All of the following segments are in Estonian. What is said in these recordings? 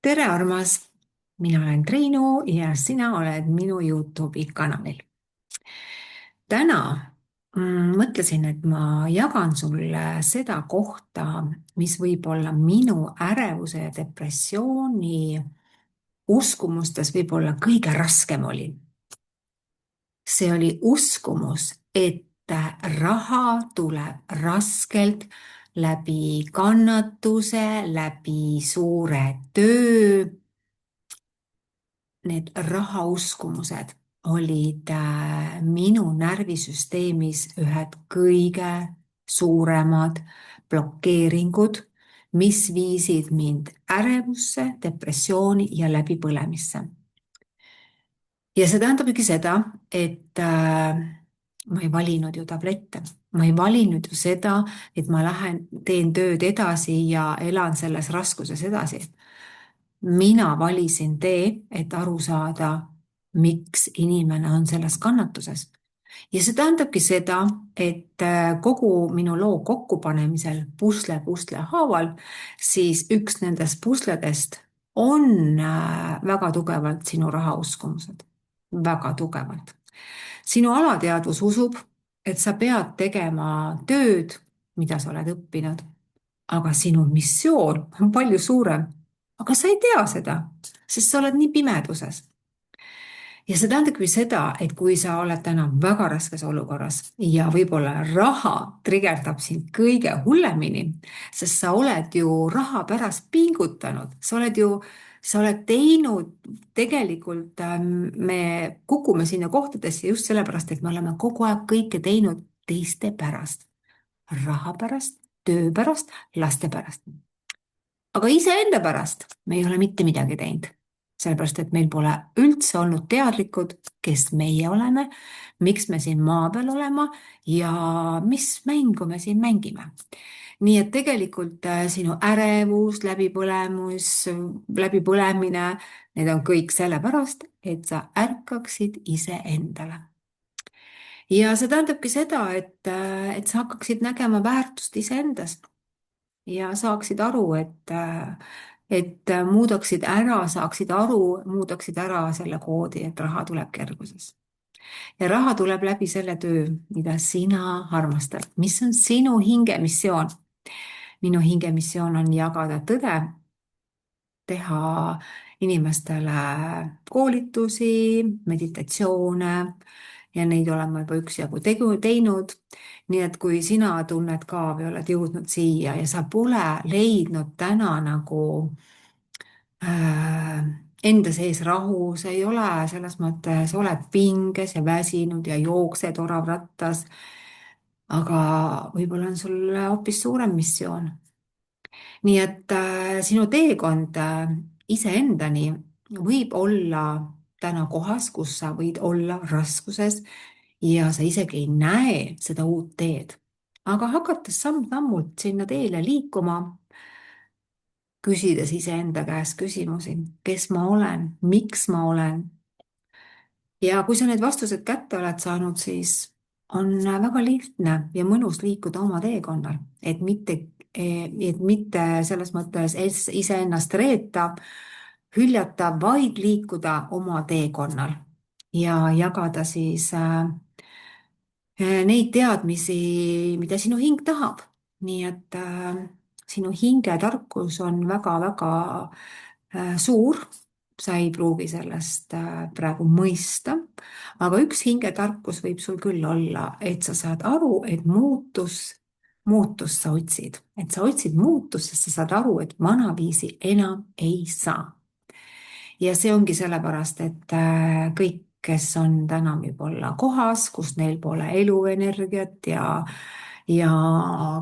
tere, armas! Mina olen Triinu ja sina oled minu YouTube'i kanalil. Täna mõtlesin, et ma jagan sulle seda kohta, mis võib olla minu ärevuse ja depressiooni uskumustes võib-olla kõige raskem oli. See oli uskumus, et raha tuleb raskelt läbi kannatuse, läbi suure töö. Need rahauskumused olid minu närvisüsteemis ühed kõige suuremad blokeeringud, mis viisid mind ärevusse, depressiooni ja läbipõlemisse. Ja see tähendabki seda, et ma ei valinud ju tablette. Ma ei valinud ju seda, et ma teen tööd edasi ja elan selles raskuses edasi. Mina valisin tee, et aru saada, miks inimene on selles kannatuses. Ja see tähendabki seda, et kogu minu loo kokkupanemisel pusle haaval, siis üks nendest pusledest on väga tugevalt sinu rahauskumused. Väga tugevalt. Sinu alateadvus usub, et sa pead tegema tööd, mida sa oled õppinud, aga sinu missioon on palju suurem. Aga sa ei tea seda, sest sa oled nii pimeduses. Ja see tähendabki seda, et kui sa oled täna väga raskes olukorras ja võib-olla raha trigerdab sind kõige hullemini, sest sa oled ju raha pärast pingutanud, sa oled teinud, tegelikult me kukume sinna kohtadesse just sellepärast, et me oleme kogu aeg kõike teinud teiste pärast. Raha pärast, töö pärast, laste pärast. Aga iseenda pärast me ei ole mitte midagi teinud, sellepärast et meil pole üldse olnud teadlikud, kes meie oleme, miks me siin maa peal olema ja mis mängu me siin mängime. Nii et tegelikult sinu ärevus, läbipõlemine, need on kõik sellepärast, et sa ärkaksid iseendale. Ja see tähendabki seda, et sa hakkaksid nägema väärtust iseendas ja saaksid aru, et muudaksid ära selle koodi, et raha tuleb kerguses. Ja raha tuleb läbi selle töö, mida sina armastad, mis on sinu hingemissioon. Minu hingemissioon on jagada tõde, teha inimestele koolitusi, meditatsioone ja neid olen ma juba üksjagu teinud. Nii et kui sina tunned ka või oled jõudnud siia ja sa pole leidnud täna nagu enda sees rahu, sa ei ole selles mõttes, oled pinges ja väsinud ja jooksed oravrattas, aga võib-olla on sul hoopis suurem missioon. Nii et sinu teekond iseendani võib olla täna kohas, kus sa võid olla raskuses ja sa isegi ei näe seda uut teed. Aga hakates samm-sammult sinna teele liikuma, küsides iseenda käest küsimusi, kes ma olen, miks ma olen. Ja kui sa need vastused kätte oled saanud, siis on väga lihtne ja mõnus liikuda oma teekonnal, et mitte selles mõttes iseennast reeta, hüljata, vaid liikuda oma teekonnal ja jagada siis neid teadmisi, mida sinu hing tahab. Nii et sinu hingetarkus on väga-väga suur. Sa ei pruugi sellest praegu mõista, aga üks hingetarkus võib sul küll olla, et sa saad aru, et muutust sa otsid. Et sa otsid muutust, sest sa saad aru, et vanaviisi enam ei saa. Ja see ongi sellepärast, et kõik, kes on täna võib-olla kohas, kus neil pole eluenergiat ja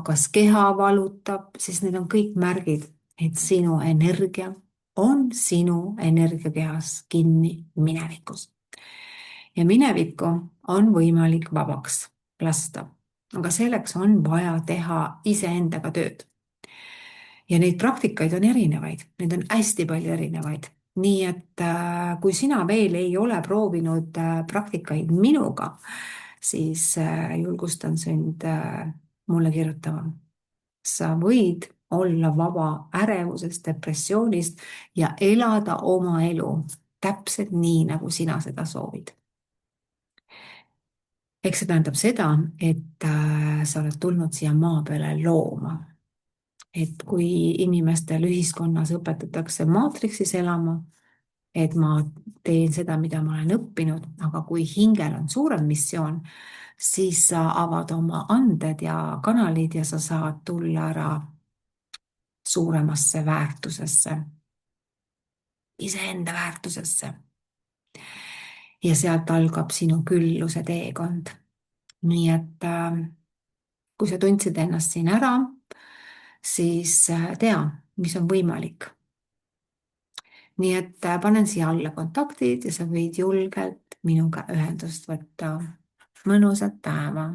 kas keha valutab, siis need on kõik märgid, et sinu energia on sinu energiakehas kinni minevikus. Ja minevikku on võimalik vabaks lasta, aga selleks on vaja teha iseendaga tööd. Ja neid praktikaid on erinevaid, neid on hästi palju erinevaid. Nii et kui sina veel ei ole proovinud praktikaid minuga, siis julgustan sind mulle kirjutama. Sa võid olla vaba ärevusest, depressioonist ja elada oma elu täpselt nii, nagu sina seda soovid. Eks see tähendab seda, et sa oled tulnud siia maa peale looma. Et kui inimestel ühiskonnas õpetatakse maatriksis elama, et ma teen seda, mida ma olen õppinud, aga kui hingel on suurem missioon, siis sa avad oma anded ja kanalid ja sa saad tulla ära suuremasse väärtusesse, iseenda väärtusesse. Ja sealt algab sinu külluse teekond. Nii et kui sa tundsid ennast siin ära, siis tea, mis on võimalik. Nii et panen siia alla kontaktid ja sa võid julgelt minuga ühendust võtta. Mõnusat päeva!